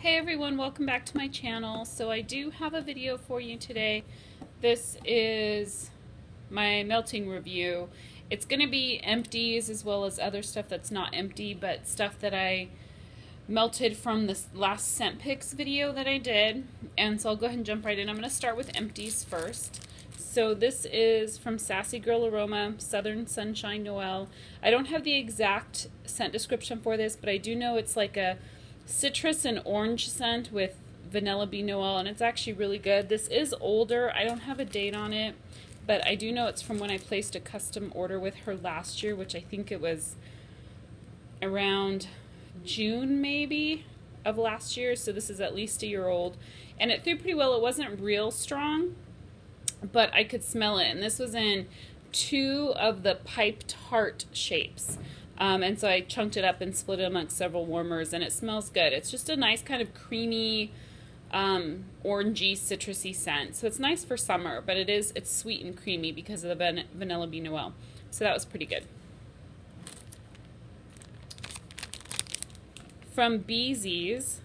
Hey everyone, welcome back to my channel. So I do have a video for you today. This is my melting review. It's going to be empties as well as other stuff that's not empty, but stuff that I melted from this last scent picks video that I did. And so I'll go ahead and jump right in. I'm going to start with empties first. So this is from Sassy Girl Aroma, Southern Sunshine Noel. I don't have the exact scent description for this, but I do know it's like a citrus and orange scent with vanilla bean Noel, and it's actually really good. This is older. I don't have a date on it, but I do know it's from when I placed a custom order with her last year, which I think it was around June maybe of last year. So this is at least a year old, and it threw pretty well. It wasn't real strong, but I could smell it, and this was in 2 of the piped heart shapes. And so I chunked it up and split it amongst several warmers, and it smells good. It's just a nice kind of creamy, orangey, citrusy scent. So it's nice for summer, but it's sweet and creamy because of the vanilla bean Noel. So that was pretty good. From BZ's,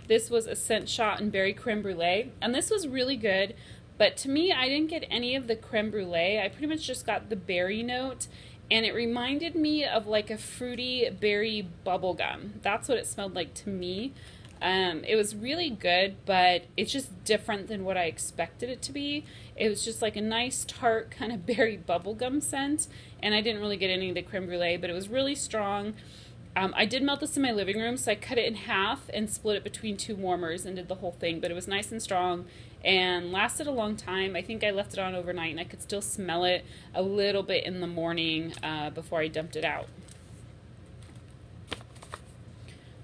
this was a scent shot in berry creme brulee, and this was really good. But to me, I didn't get any of the creme brulee. I pretty much just got the berry note. And it reminded me of like a fruity berry bubble gum. That's what it smelled like to me. It was really good, but it's just different than what I expected it to be. It was just like a nice tart kind of berry bubblegum scent, and I didn't really get any of the creme brulee, but it was really strong. I did melt this in my living room, so I cut it in half and split it between 2 warmers and did the whole thing, but it was nice and strong and lasted a long time. I think I left it on overnight, and I could still smell it a little bit in the morning before I dumped it out.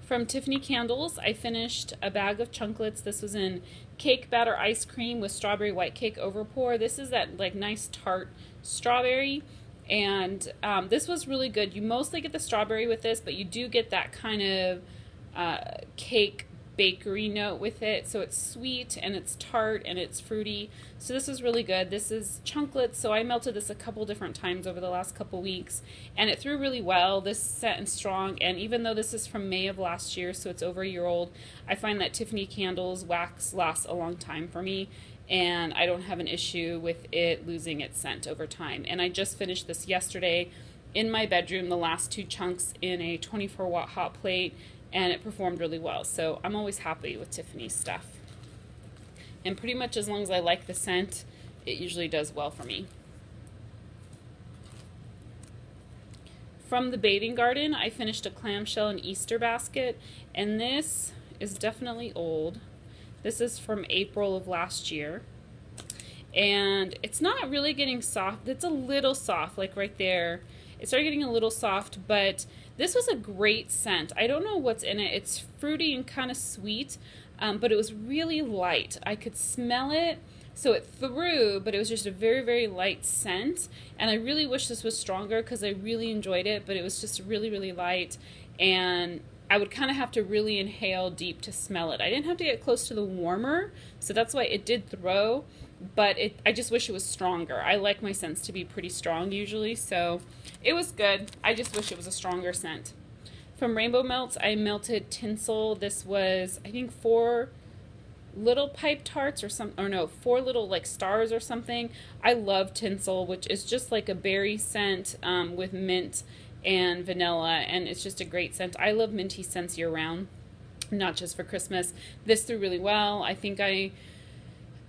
From Tiffany Candles, I finished a bag of chunklets. This was in cake batter ice cream with strawberry white cake overpour. This is that like nice tart strawberry, and this was really good. You mostly get the strawberry with this, but you do get that kind of cake bakery note with it. So it's sweet and it's tart and it's fruity. So this is really good. This is chunklets, so I melted this a couple different times over the last couple weeks, and it threw really well. This scent and strong, and even though this is from May of last year, so it's over a year old, I find that Tiffany Candles wax lasts a long time for me, and I don't have an issue with it losing its scent over time. And I just finished this yesterday in my bedroom, the last 2 chunks in a 24-watt hot plate, and it performed really well. So I'm always happy with Tiffany's stuff. And pretty much as long as I like the scent, it usually does well for me. From the Bathing Garden, I finished a clamshell and Easter basket, and this is definitely old. This is from April of last year, and it's not really getting soft. It's a little soft, like right there. It started getting a little soft, but this was a great scent. I don't know what's in it. It's fruity and kind of sweet, but it was really light. I could smell it, so it threw, but it was just a very, very light scent, and I really wish this was stronger because I really enjoyed it, but it was just really, really light, and I would kind of have to really inhale deep to smell it. I didn't have to get close to the warmer, so that's why it did throw, but I just wish it was stronger. I like my scents to be pretty strong usually, so it was good. I just wish it was a stronger scent. From Rainbow Melts, I melted tinsel. This was, I think, 4 little pipe tarts or no, 4 little like stars or something. I love tinsel, which is just like a berry scent with mint and vanilla, and it's just a great scent. I love minty scents year round, not just for Christmas. This threw really well. I think I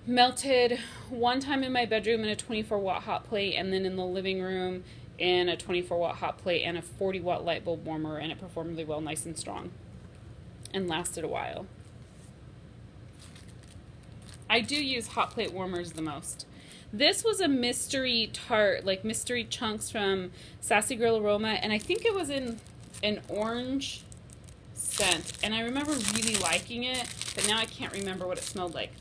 melted 1 time in my bedroom in a 24-watt hot plate, and then in the living room in a 24-watt hot plate and a 40-watt light bulb warmer, and it performed really well, nice and strong, and lasted a while. I do use hot plate warmers the most. This was a mystery tart, like mystery chunks from Sassy Girl Aroma, and I think it was in an orange scent, and I remember really liking it, but now I can't remember what it smelled like.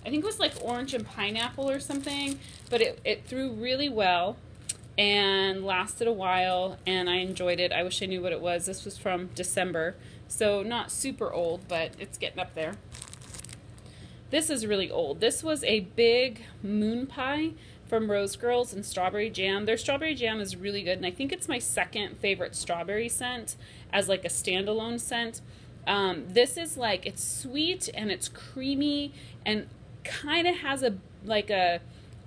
I think it was like orange and pineapple or something, but it threw really well and lasted a while, and I enjoyed it. I wish I knew what it was. This was from December, so not super old, but it's getting up there. This is really old. This was a big moon pie from Rose Girls and Strawberry Jam. Their Strawberry Jam is really good, and I think it's my second favorite strawberry scent as like a standalone scent. This is like, it's sweet and it's creamy and kind of has a like a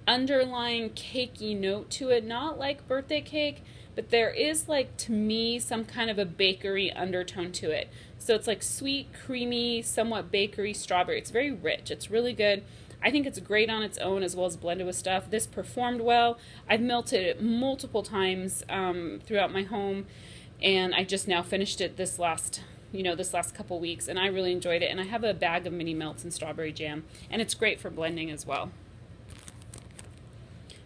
underlying cakey note to it, not like birthday cake, but there is like, to me, some kind of a bakery undertone to it. So it's like sweet, creamy, somewhat bakery strawberry. It's very rich. It's really good. I think it's great on its own as well as blended with stuff. This performed well. I've melted it multiple times throughout my home, and I just now finished it this last couple weeks, and I really enjoyed it. And I have a bag of mini melts and strawberry jam, and it's great for blending as well.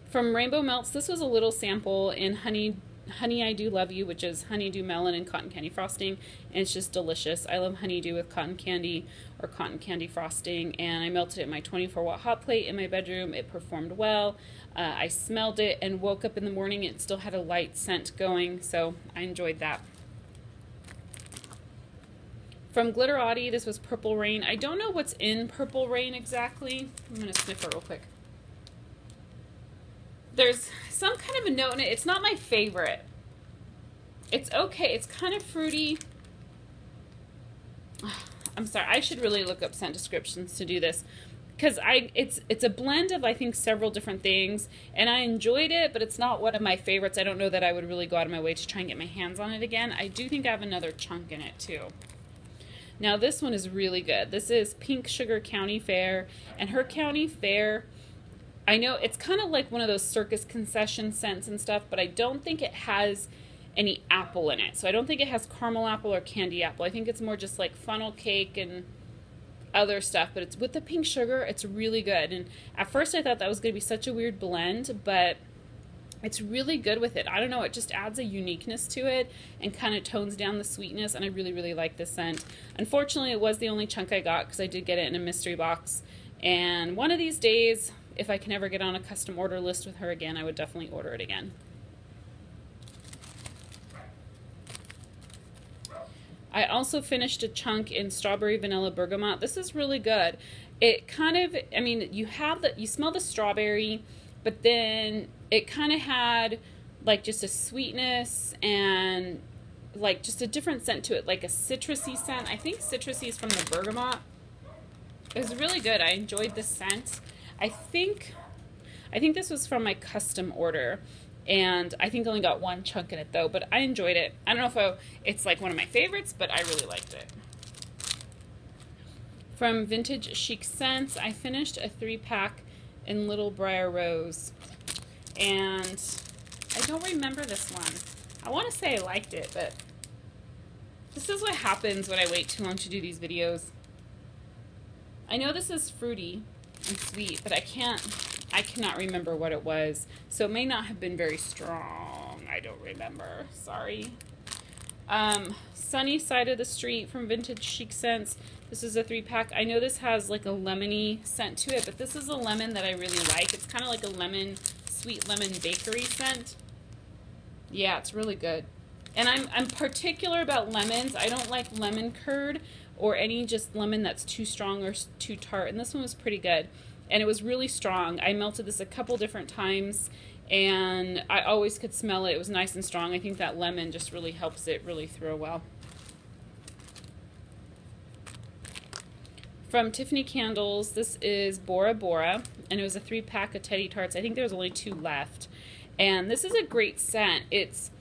From Rainbow Melts, this was a little sample in Honey I Do Love You, which is honeydew melon and cotton candy frosting, and it's just delicious. I love honeydew with cotton candy or cotton candy frosting, and I melted it in my 24-watt hot plate in my bedroom. It performed well. I smelled it and woke up in the morning. It still had a light scent going, so I enjoyed that. From Glitterati, this was Purple Rain. I don't know what's in Purple Rain exactly. I'm going to sniff it real quick. There's some kind of a note in it. It's not my favorite. It's okay. It's kind of fruity. I'm sorry. I should really look up scent descriptions to do this, because it's a blend of, I think, several different things, and I enjoyed it, but it's not one of my favorites. I don't know that I would really go out of my way to try and get my hands on it again. I do think I have another chunk in it too. Now this one is really good. This is Pink Sugar County Fair, and her County Fair, I know it's kind of like one of those circus concession scents and stuff, but I don't think it has any apple in it. So I don't think it has caramel apple or candy apple. I think it's more just like funnel cake and other stuff, but it's with the pink sugar. It's really good. And at first I thought that was going to be such a weird blend, but it's really good with it. I don't know, it just adds a uniqueness to it and kind of tones down the sweetness, and I really, really like this scent. Unfortunately, it was the only chunk I got because I did get it in a mystery box, and one of these days, if I can ever get on a custom order list with her again, I would definitely order it again. I also finished a chunk in Strawberry Vanilla Bergamot. This is really good. It kind of, I mean, you smell the strawberry, but then it kind of had like just a sweetness and like just a different scent to it, like a citrusy scent. I think citrusy is from the bergamot. It was really good. I enjoyed the scent. I think this was from my custom order, and I think I only got one chunk in it though, but I enjoyed it. I don't know if it's like one of my favorites, but I really liked it. From Vintage Chic Scents, I finished a 3-pack in Little Briar Rose, and I don't remember this one. I want to say I liked it, but this is what happens when I wait too long to do these videos. I know this is fruity and sweet, but I cannot remember what it was. So it may not have been very strong. I don't remember. Sorry. Sunny Side of the Street from Vintage Chic Scents. This is a 3-pack. I know this has like a lemony scent to it, but this is a lemon that I really like. It's kind of like a sweet lemon bakery scent. Yeah, it's really good. And I'm particular about lemons. I don't like lemon curd or any just lemon that's too strong or too tart. And this one was pretty good. And it was really strong. I melted this a couple different times, and I always could smell it. It was nice and strong. I think that lemon just really helps it really throw well. From Tiffany Candles, this is Bora Bora, and it was a 3-pack of Teddy Tarts. I think there was only 2 left. And this is a great scent. It's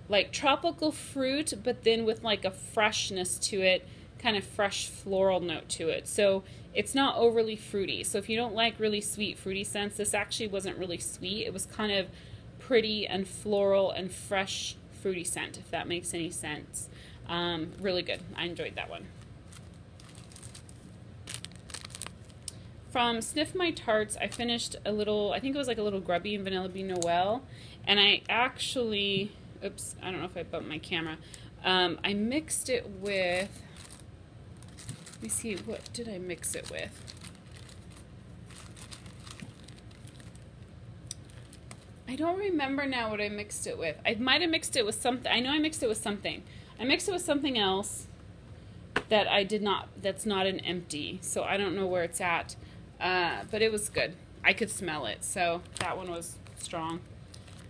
like tropical fruit, but then with like a freshness to it, kind of fresh floral note to it. So it's not overly fruity. So if you don't like really sweet fruity scents, this actually wasn't really sweet. It was kind of pretty and floral and fresh fruity scent, if that makes any sense. Really good. I enjoyed that one. From Sniff My Tarts, I finished a little, I think it was like a little grubby and Vanilla Bean Noel. And I actually, oops, I don't know if I bumped my camera. I mixed it with, let me see, what did I mix it with? I don't remember now what I mixed it with. I might have mixed it with something. I know I mixed it with something. I mixed it with something else that that's not an empty. So I don't know where it's at. But it was good. I could smell it. So that one was strong.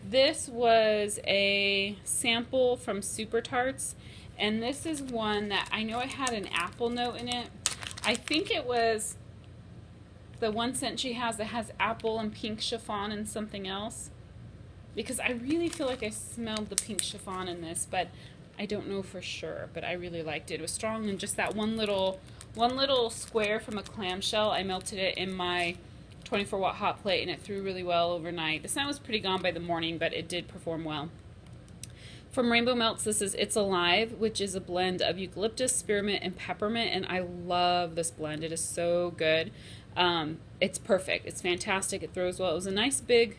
This was a sample from Super Tarts, and this is one that I know I had an apple note in it. I think it was the one scent she has that has apple and pink chiffon and something else, because I really feel like I smelled the pink chiffon in this, but I don't know for sure. But I really liked it. It was strong, and just that one little square from a clamshell, I melted it in my 24-watt hot plate, and it threw really well overnight. The scent was pretty gone by the morning, but it did perform well. From Rainbow Melts, this is It's Alive, which is a blend of eucalyptus, spearmint, and peppermint, and I love this blend. It is so good. It's perfect. It's fantastic. It throws well. It was a nice big,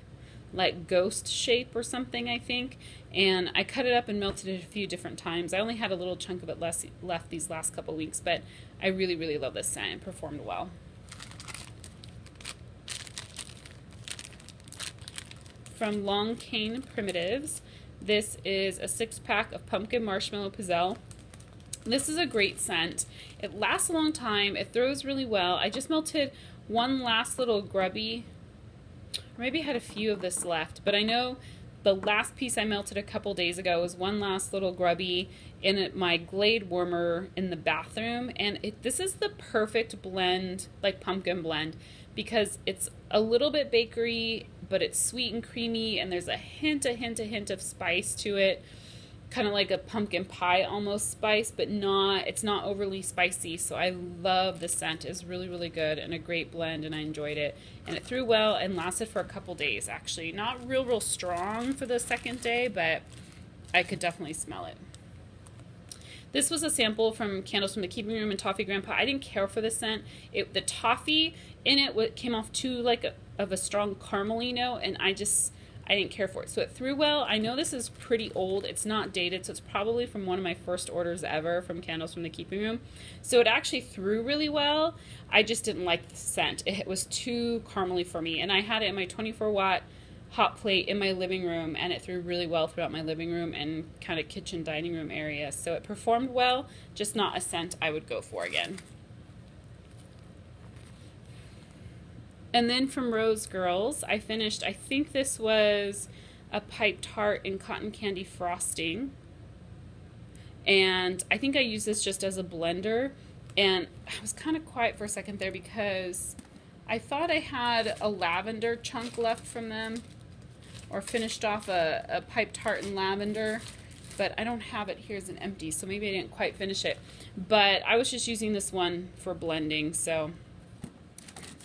like, ghost shape or something, I think, and I cut it up and melted it a few different times. I only had a little chunk of it left these last couple weeks, but I really, really love this scent. It performed well. From Long Cane Primitives, this is a 6-pack of Pumpkin Marshmallow Pizzelle. This is a great scent. It lasts a long time. It throws really well. I just melted one last little grubby, or maybe I had a few of this left, but I know the last piece I melted a couple days ago was one last little grubby in my Glade warmer in the bathroom, and this is the perfect blend, like pumpkin blend, because it's a little bit bakery, but it's sweet and creamy, and there's a hint of spice to it, kind of like a pumpkin pie almost spice, but it's not overly spicy. So I love the scent. It's really, really good and a great blend, and I enjoyed it. And it threw well and lasted for a couple days, actually. Not real strong for the second day, but I could definitely smell it. This was a sample from Candles from the Keeping Room and Toffee Grandpa. I didn't care for the scent. The toffee in it came off too of a strong caramely note, and I didn't care for it. So it threw well. I know this is pretty old. It's not dated, so it's probably from one of my first orders ever from Candles from the Keeping Room. So it actually threw really well. I just didn't like the scent. It was too caramely for me, and I had it in my 24-watt hot plate in my living room, and it threw really well throughout my living room and kind of kitchen dining room area. So it performed well, just not a scent I would go for again. And then from Rose Girls, I finished, I think this was a pipe tart in cotton candy frosting. And I think I used this just as a blender. And I was kind of quiet for a second there because I thought I had a lavender chunk left from them, or finished off a pipe tart in lavender, but I don't have it. Here's an empty, so maybe I didn't quite finish it. But I was just using this one for blending, so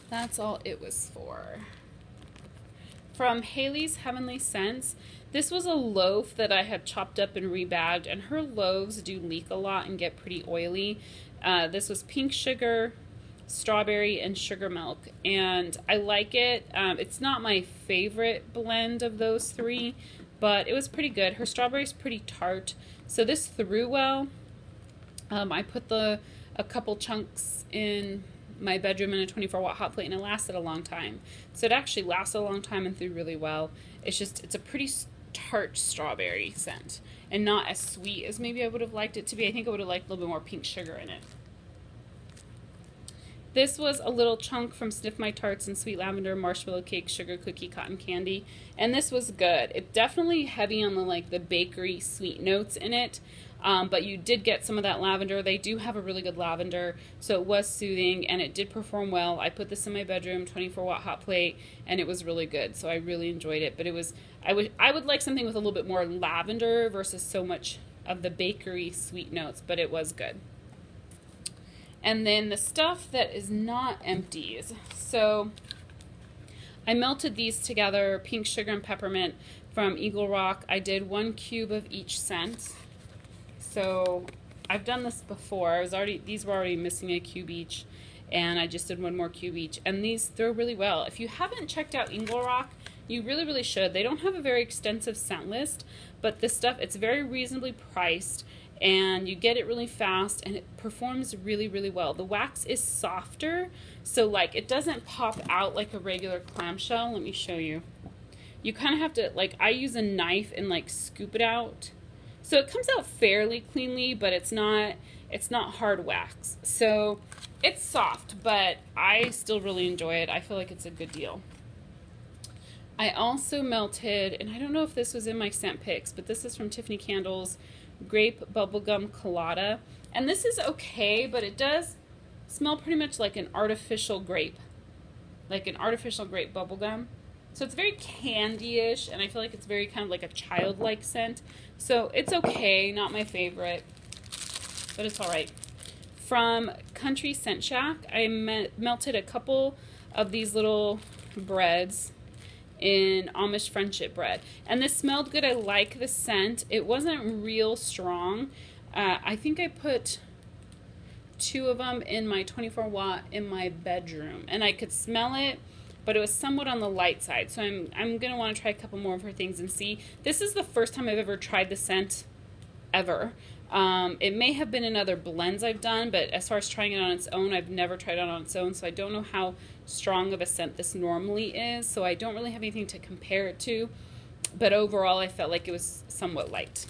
that's all it was for. From Haley's Heavenly Scents, this was a loaf that I had chopped up and rebagged, and her loaves do leak a lot and get pretty oily. This was pink sugar, strawberry, and sugar milk, and I like it. It's not my favorite blend of those three, but it was pretty good. Her strawberry's pretty tart, so this threw well. I put a couple chunks in my bedroom in a 24-watt hot plate, and it lasted a long time. So it actually lasted a long time and threw really well. It's a pretty tart strawberry scent, and not as sweet as maybe I would have liked it to be. I think I would have liked a little bit more pink sugar in it. This was a little chunk from Sniff My Tarts and Sweet Lavender, Marshmallow Cake, Sugar Cookie, Cotton Candy, and this was good. It's definitely heavy on the bakery sweet notes in it, but you did get some of that lavender. They do have a really good lavender, so it was soothing, and it did perform well. I put this in my bedroom, 24-watt hot plate, and it was really good, so I really enjoyed it. But I would like something with a little bit more lavender versus so much of the bakery sweet notes, but it was good. And then the stuff that is not empties. So I melted these together, pink sugar and peppermint from Eagle Rock. I did 1 cube of each scent. So I've done this before. These were already missing a cube each, and I just did 1 more cube each. And these throw really well. If you haven't checked out Eagle Rock, you really, really should. They don't have a very extensive scent list, but this stuff, it's very reasonably priced, and you get it really fast, and it performs really, really well. The wax is softer, so it doesn't pop out like a regular clamshell. Let me show you. You kind of have to, I use a knife and scoop it out. So it comes out fairly cleanly, but it's not hard wax. So it's soft, but I still really enjoy it. I feel like it's a good deal. I also melted, and I don't know if this was in my scent picks, but this is from Tiffany Candles, Grape Bubblegum Colada. And this is okay, but it does smell pretty much like an artificial grape. Like an artificial grape bubblegum. So it's very candy-ish, and I feel like it's very kind of like a childlike scent. So it's okay, not my favorite, but it's alright. From Country Scent Shack, I melted a couple of these little breads in Amish Friendship bread. And this smelled good. I like the scent. It wasn't real strong. I think I put 2 of them in my 24 watt in my bedroom, and I could smell it, but it was somewhat on the light side. So I'm gonna want to try a couple more of her things and see. This is the first time I've ever tried the scent ever. It may have been in other blends I've done, but as far as trying it on its own, I've never tried it on its own, so I don't know how strong of a scent this normally is, so I don't really have anything to compare it to, but overall I felt like it was somewhat light.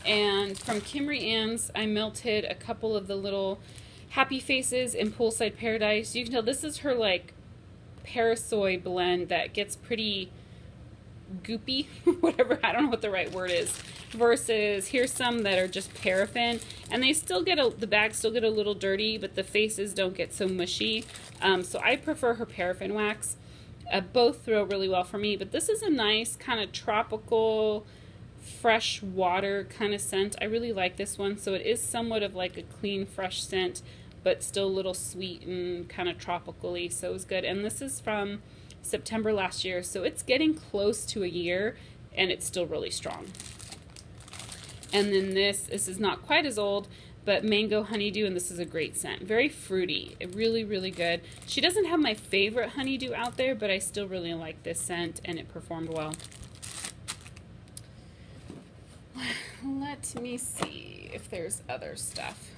And from Kimry Ann's, I melted a couple of the little Happy Faces in Poolside Paradise. You can tell this is her like Parasoy blend that gets pretty goopy, whatever, I don't know what the right word is, versus here's some that are just paraffin, and they still get the bags still get a little dirty, but the faces don't get so mushy. So I prefer her paraffin wax. Both throw really well for me, but this is a nice kind of tropical, fresh water kind of scent. I really like this one. So it is somewhat of like a clean, fresh scent, but still a little sweet and kind of tropically, so it was good. And this is from September last year, so it's getting close to a year, and it's still really strong. And then this is not quite as old, but Mango Honeydew, and this is a great scent. Very fruity, really, really good. She doesn't have my favorite honeydew out there, but I still really like this scent, and it performed well. Let me see if there's other stuff.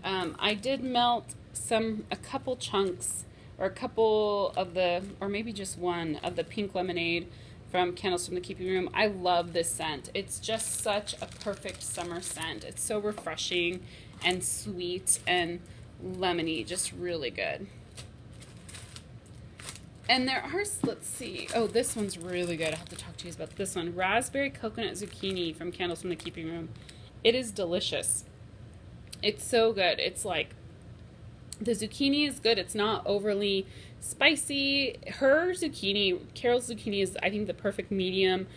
I did melt a couple chunks, or a couple of the, or maybe just one of the pink lemonade from Candles from the Keeping Room. I love this scent. It's just such a perfect summer scent. It's so refreshing and sweet and lemony, just really good. And there are, let's see, oh, this one's really good. I have to talk to you about this one. Raspberry Coconut Zucchini from Candles from the Keeping Room. It is delicious. It's so good. It's like, the zucchini is good. It's not overly spicy. Her zucchini, Carol's zucchini, is I think the perfect medium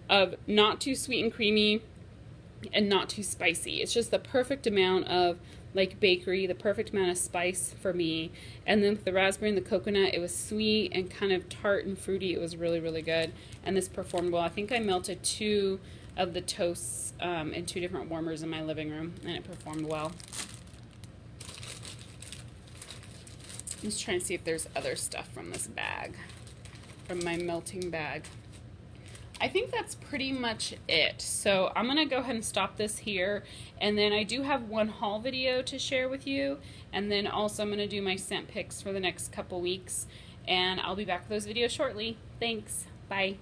of not too sweet and creamy and not too spicy. It's just the perfect amount of like bakery, the perfect amount of spice for me. And then with the raspberry and the coconut, it was sweet and kind of tart and fruity. It was really, really good. And this performed well. I think I melted 2 of the toasts in 2 different warmers in my living room, and it performed well. I'm just trying to see if there's other stuff from this bag, from my melting bag. I think that's pretty much it. So I'm gonna go ahead and stop this here, and then I do have one haul video to share with you, and then also I'm gonna do my scent picks for the next couple weeks, and I'll be back with those videos shortly. Thanks, bye.